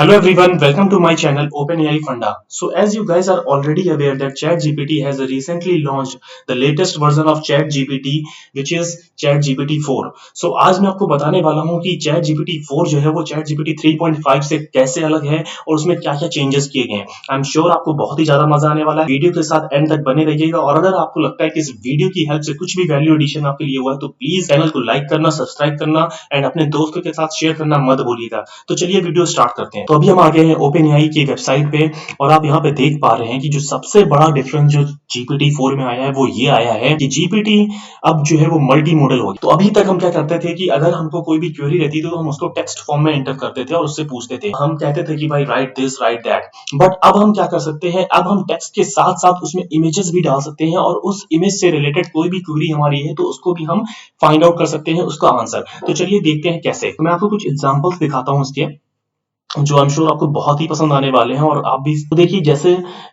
Hello everyone, welcome to my channel OpenAI Funda. So as you guys are already aware that ChatGPT has recently launched the latest version of ChatGPT which is ChatGPT 4. So आज मैं आपको बताने वाला हूँ कि ChatGPT 4 जो है वो ChatGPT 3.5 से कैसे अलग है और उसमें क्या-क्या चेंजेस किए गए हैं। आई एम श्योर आपको बहुत ही ज्यादा मजा आने वाला है। वीडियो के साथ एंड तक बने रहिएगा और अगर आपको लगता है कि इस वीडियो की हेल्प से कुछ भी वैल्यू एडिशन आपके लिए हुआ है तो प्लीज चैनल को लाइक करना, सब्सक्राइब करना एंड अपने दोस्तों के साथ शेयर करना मत भूलिएगा। तो चलिए वीडियो स्टार्ट करते हैं। तो अभी हम आ गए हैं OpenAI की वेबसाइट पे और आप यहाँ पे देख पा रहे हैं कि जो सबसे बड़ा डिफरेंस जो GPT 4 में आया है वो ये आया है कि GPT अब जो है वो मल्टी मॉडल हो गया। तो अभी तक हम क्या करते थे कि अगर हमको कोई भी क्वेरी रहती तो हम उसको टेक्स्ट फॉर्म में एंटर करते थे और उससे पूछते थे, हम कहते थे कि भाई right this right that. But अब हम क्या कर सकते हैं, अब हम टेक्स्ट के साथ साथ उसमें इमेजेस भी डाल सकते हैं और उस इमेज से रिलेटेड कोई भी क्वेरी हमारी है तो उसको भी हम फाइंड आउट कर सकते हैं उसका आंसर। तो चलिए देखते हैं कैसे। तो मैं आपको कुछ एग्जांपल्स दिखाता हूँ उसके जो आई एम श्योर आपको बहुत ही पसंद आने वाले हैं और आप भी तो देखिए जैसे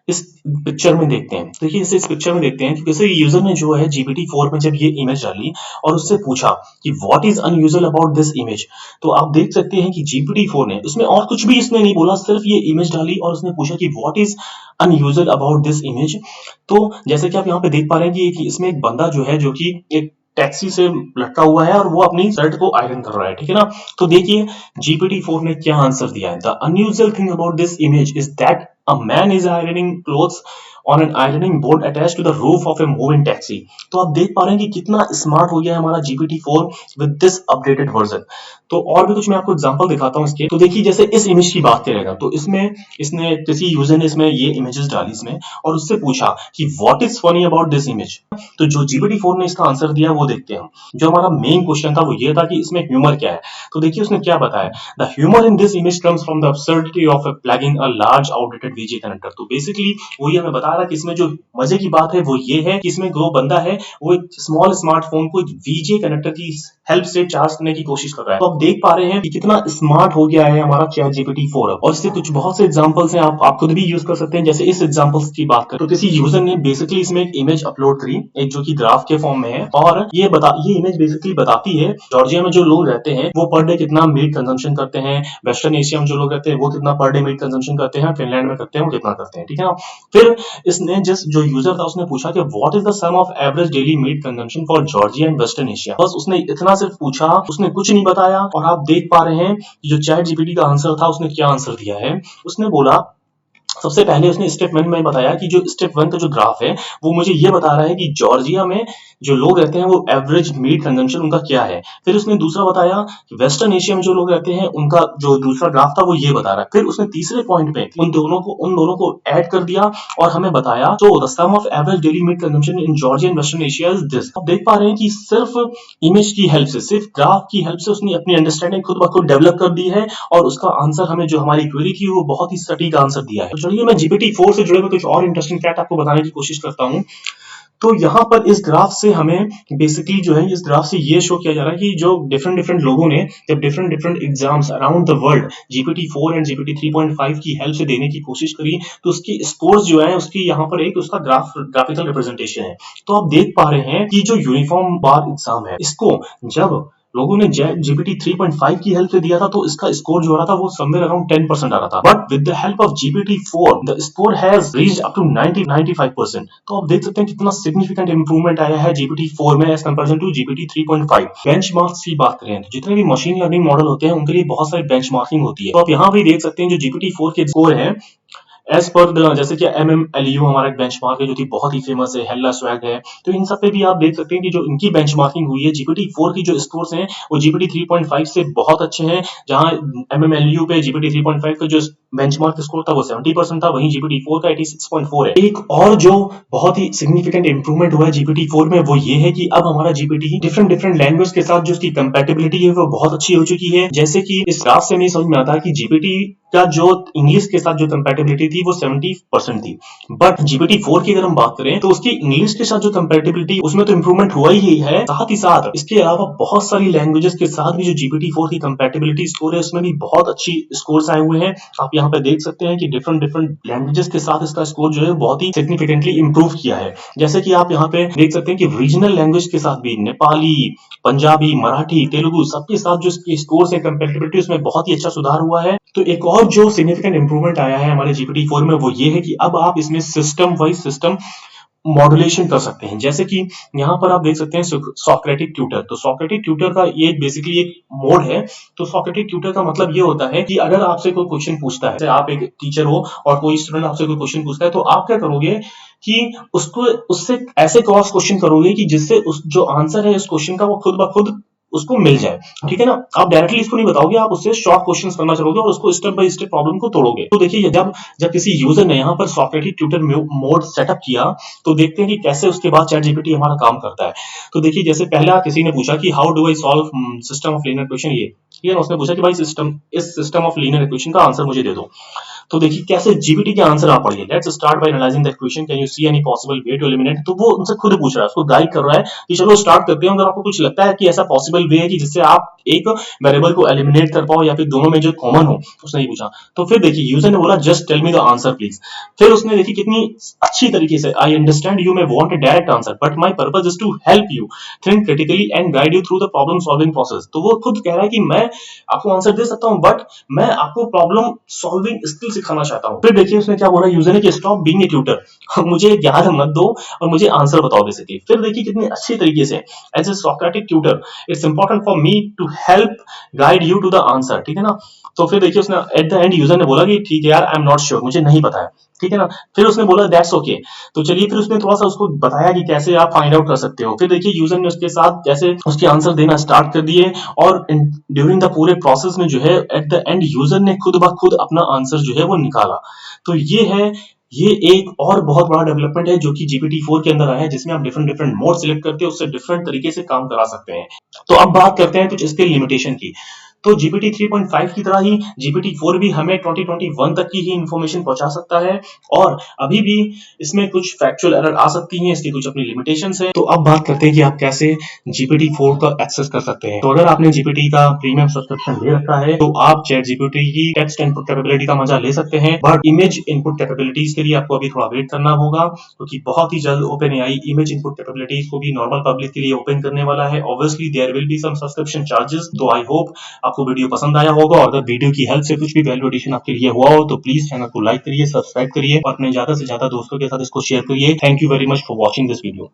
इस पिक्चर में देखते हैं। देखिए इस पिक्चर में देखते हैं कि जैसे यूजर ने जो है GPT 4 में जब ये इमेज डाली और उससे पूछा कि what is unusual about this image, तो आप देख सकते हैं कि GPT 4 ने उसमें और कुछ भी इसने नहीं बोला, सिर्फ ये इमेज डाली और उसने पूछा कि what is unusual about this image. तो जैसे कि आप यहाँ पे देख पा रहे हैं कि इसमें एक बंदा जो है जो कि एक टैक्सी से लटका हुआ है और वो अपनी शर्ट को आयरन कर रहा है, ठीक है ना। तो देखिए GPT 4 ने क्या आंसर दिया है। The unusual thing about this image is that a man is ironing clothes on an ironing board attached to the roof of a moving taxi. तो आप देख पा रहे हैं कि कितना स्मार्ट हो गया है हमारा GPT 4 with this updated version. तो और भी कुछ मैं आपको एग्जांपल दिखाता हूं इसके। तो देखिए जैसे इस इमेज की बात करेगा तो इसमें इसने किसी यूजर ने इसमें ये इमेजेस डाली इसमें और उससे पूछा कि what is funny about this image. तो जो GPT 4 ने इसका आंसर दिया वो देखते हैं हम। जो हमारा मेन क्वेश्चन था वो ये था कि इसमें ह्यूमर क्या है। तो देखिए उसने क्या बताया, the humour in this image comes from the absurdity of plugging a large outdated VGA connector. तो बेसिकली वो ये हमें बता रहा है कि इसमें जो मजे की बात है वो ये है कि इसमें जो बंदा है वो एक स्मॉल स्मार्टफोन को वीजे कनेक्टर की हेल्प से चार्ज करने की कोशिश कर रहा है। तो आप देख पा रहे हैं कि कितना स्मार्ट हो गया है हमारा चैट GPT 4 और इससे कुछ बहुत से एग्जांपल्स हैं, आप खुद भी यूज कर सकते हैं। जैसे इस एग्जांपल्स की बात करें तो किसी यूजर ने बेसिकली इसमें एक इमेज अपलोड करी, एक जो कि ग्राफ के फॉर्म में है और ये इमेज बेसिकली बताती है जॉर्जिया में जो लोग रहते हैं वो पर डे कितना मीट कंजम्पशन करते हैं, वेस्टर्न एशिया में जो लोग रहते हैं वो कितना पर डे मीट कंजम्पशन करते हैं, फिनलैंड में करते हैं वो कितना करते हैं, ठीक है ना। फिर इसने जस्ट जो यूजर था उसने पूछा कि what is the sum of average daily meat consumption for Georgia and Western Asia. बस उसने इतना सिर्फ पूछा, उसने कुछ नहीं बताया और आप देख पा रहे हैं जो चैट GPT का आंसर था उसने क्या आंसर दिया है। उसने बोला, सबसे पहले उसने स्टेप 1 में बताया कि जो स्टेप 1 का जो ग्राफ है वो मुझे ये बता रहा है कि जॉर्जिया में जो लोग रहते हैं वो एवरेज मीट कंजम्पशन उनका क्या है। फिर उसने दूसरा बताया कि वेस्टर्न एशिया में जो लोग रहते हैं उनका जो दूसरा ग्राफ था वो ये बता रहा है। फिर उसने तीसरे पॉइंट पे उन दोनों को ऐड कर दिया और हमें बताया तो the sum of average daily meat consumption in Georgia and Western Asia is this. आप देख पा रहे हैं कि सिर्फ इमेज की हेल्प से, सिर्फ ग्राफ की हेल्प से उसने अपनी अंडरस्टैंडिंग खुद ब खुद डेवलप कर दी है और उसका आंसर हमें जो हमारी क्वेरी थी वो बहुत ही सटीक आंसर दिया है। तो चलिए मैं GPT 4 से जुड़े हुए कुछ और इंटरेस्टिंग फैक्ट आपको बताने की कोशिश करता हूँ। तो यहाँ पर इस ग्राफ से हमें बेसिकली जो है इस ग्राफ से ये शो किया जा रहा है कि जो डिफरेंट लोगों ने जब different exams around the world GPT 4 and GPT 3.5 की हेल्प से देने की कोशिश करी तो उसकी स्कोर्स जो है उसकी यहाँ पर एक उसका ग्राफिकल रिप्रेजेंटेशन है। तो आप देख पा रहे हैं कि जो यूनिफॉर्म बार एग्जाम है इसको जब लोगों ने GPT 3.5 की हेल्प से दिया था तो इसका स्कोर जो आ रहा था वो समवेयर अराउंड 10% आ रहा था, but with the help of GPT 4 the score has reached up to 95%। तो आप देख सकते हैं कितना सिग्निफिकेंट इंप्रूवमेंट आया है GPT 4 में as comparison to GPT 3.5। Benchmarks की बात करें तो जितने भी मशीन लर्निंग मॉडल होते हैं उनके लिए बहुत सारी बेंचमार्किंग होती है। तो आप यहाँ भी देख सकते हैं जो GPT 4 के स्कोर है एज पर जैसे कि MMLU हमारा एक बेंचमार्क है जो कि बहुत ही फेमस है, हेल्ला स्वैग है। तो इन सब पे भी आप देख सकते हैं कि जो इनकी बेंचमार्किंग हुई है GPT 4 की जो स्कोर्स हैं वो GPT 3.5 से बहुत अच्छे हैं। जहां MMLU पे GPT 3.5 का जो बेंचमार्क स्कोर था वो 70% था, वहीं GPT 4 का 86.4 है। एक और जो बहुत ही सिग्निफिकेंट इंप्रूवमेंट हुआ है GPT 4 में वो ये है कि अब हमारा GPT डिफरेंट लैंग्वेज के साथ जो उसकी कंपैटिबिलिटी है वो बहुत अच्छी हो चुकी है। जैसे कि इस ग्राफ से हमें समझ में आता है कि GPT का जो इंग्लिश के साथ जो कंपैटिबिलिटी थी वो 70% थी, बट GPT 4 की अगर हम बात करें तो उसकी इंग्लिश के साथ जो कंपैटिबिलिटी उसमें तो इंप्रूवमेंट हुआ ही है, साथ ही साथ इसके अलावा बहुत सारी लैंग्वेजेस के साथ भी जो GPT 4 की कंपैटिबिलिटी स्कोर है उसमें भी बहुत अच्छी स्कोर्स आए हुए हैं। आप यहाँ पे देख सकते हैं कि डिफरेंट लैंग्वेजेस के साथ इसका स्कोर जो है बहुत ही सिग्निफिकेंटली इंप्रूव किया है। जैसे कि आप यहाँ पे देख सकते हैं कि रीजनल लैंग्वेज के साथ भी नेपाली, पंजाबी, मराठी, तेलुगु सबके साथ जो इसकी स्कोर्स है कंपैटिबिलिटी उसमें बहुत ही अच्छा सुधार हुआ है। तो एक और जो सिग्निफिकेंट इंप्रूवमेंट आया है हमारे GPT-4 में वो ये है कि अब आप इसमें सिस्टम वाइज सिस्टम मॉड्यूलेशन कर सकते हैं। जैसे कि यहाँ पर आप देख सकते हैं सोक्रेटिक ट्यूटर। तो सोक्रेटिक ट्यूटर का ये बेसिकली एक मोड है। तो सोक्रेटिक ट्यूटर का मतलब ये होता है कि अगर आपसे कोई क्वेश्चन पूछता है, जैसे आप एक टीचर हो और कोई स्टूडेंट आपसे कोई क्वेश्चन पूछता है, तो आप क्या करोगे कि उसको उससे ऐसे क्रॉस क्वेश्चन करोगे कि जिससे उस जो आंसर है इस क्वेश्चन का वो खुद ब खुद उसको मिल जाए। ठीक है ना? आप डायरेक्टली इसको नहीं बताओगे, आप उससे शॉर्ट क्वेश्चंस करना चलोगे और उसको स्टेप बाय स्टेप प्रॉब्लम को तोड़ोगे। तो देखिए जब जब किसी यूजर ने यहाँ पर सोक्रेटिक ट्यूटर मोड सेटअप किया, तो देखते हैं कि कैसे उसके बाद चैट जीपीटी हमारा काम करता है। तो देखिए जैसे पहला किसी ने पूछा कि how do I solve system of linear equation, ये ठीक है ना? उसने पूछा कि भाई इस सिस्टम ऑफ लीनियर इक्वेशन का आंसर मुझे दे दो। तो देखिए कैसे जीपीटी के आंसर आप पढ़िए। Let's start by analysing the equation, can you see any possible way to eliminate. तो वो उनसे खुद पूछ रहा है, उसको गाइड कर रहा है कि चलो स्टार्ट करते हैं, अगर आपको कुछ लगता है कि ऐसा पॉसिबल वे है कि जिससे आप एक वेरिएबल को एलिमिनेट कर पाओ या फिर दोनों में जो कॉमन हो। उसने ये पूछा। तो फिर देखिए यूजर ने बोला just tell me the answer please. फिर उसने देखी कितनी अच्छी तरीके से, I understand you may want a direct answer but my purpose is to help you think critically and guide you through the problem solving process. तो वो खुद कह रहा है कि मैं आपको आंसर दे सकता हूं बट मैं आपको प्रॉब्लम सॉल्विंग स्किल सिखाना चाहता हूं। फिर देखिए उसने क्या बोला यूजर ने कि स्टॉप बीइंग ए ट्यूटर, मुझे ज्ञान मत दो और मुझे आंसर बताओ बेसिकली। फिर देखिए कितनी अच्छी तरीके से, as a Socratic tutor it's important for me to help guide you to the answer. ठीक है ना? तो फिर देखिए उसने एट द एंड यूजर ने बोला कि ठीक है यार, आई एम नॉट श्योर, मुझे नहीं पता है। ठीक है ना? फिर उसने बोला दैट्स ओके। तो चलिए फिर उसने थोड़ा सा उसको बताया कि कैसे आप फाइंड आउट कर सकते हो। फिर देखिए यूजर ने उसके साथ कैसे उसके आंसर देना स्टार्ट कर दिए और ड्यूरिंग द पूरे प्रोसेस में जो है एट द एंड यूजर ने खुद ब खुद अपना आंसर जो है वो निकाला। तो ये एक और बहुत बड़ा डेवलपमेंट है जो कि GPT-4 के अंदर आया है, जिसमें आप डिफरेंट डिफरेंट मोड सिलेक्ट करके उससे डिफरेंट तरीके से काम करा सकते हैं। तो अब बात करते हैं कुछ इसके लिमिटेशन की। तो जीपीटी 3.5 की तरह ही GPT-4 भी हमें 2021 तक की ही इंफॉर्मेशन पहुंचा सकता है और अभी भी इसमें कुछ फैक्चुअल एरर आ सकती हैं, इसकी कुछ अपनी लिमिटेशंस है। तो अब बात करते हैं कि आप कैसे GPT-4 का एक्सेस कर सकते हैं। तो अगर आपने GPT का प्रीमियम सब्सक्रिप्शन ले रखा है तो आप चैट जीपीटी की टेक्स्ट इनपुट कैपेबिलिटी का मजा ले सकते हैं, बट इमेज इनपुट कैपेबिलिटीज के लिए आपको अभी थोड़ा वेट करना होगा, क्योंकि बहुत ही जल्द OpenAI इमेज इनपुट कैपेबिलिटीज को भी नॉर्मल पब्लिक के लिए ओपन करने वाला है। Obviously there will be some subscription charges. तो आई होप आपको वीडियो पसंद आया होगा, और अगर वीडियो की हेल्प से कुछ भी वैल्यू एडिशन आपके लिए हुआ हो तो प्लीज चैनल को लाइक करिए, सब्सक्राइब करिए और अपने ज्यादा से ज्यादा दोस्तों के साथ इसको शेयर करिए। Thank you very much for watching this video.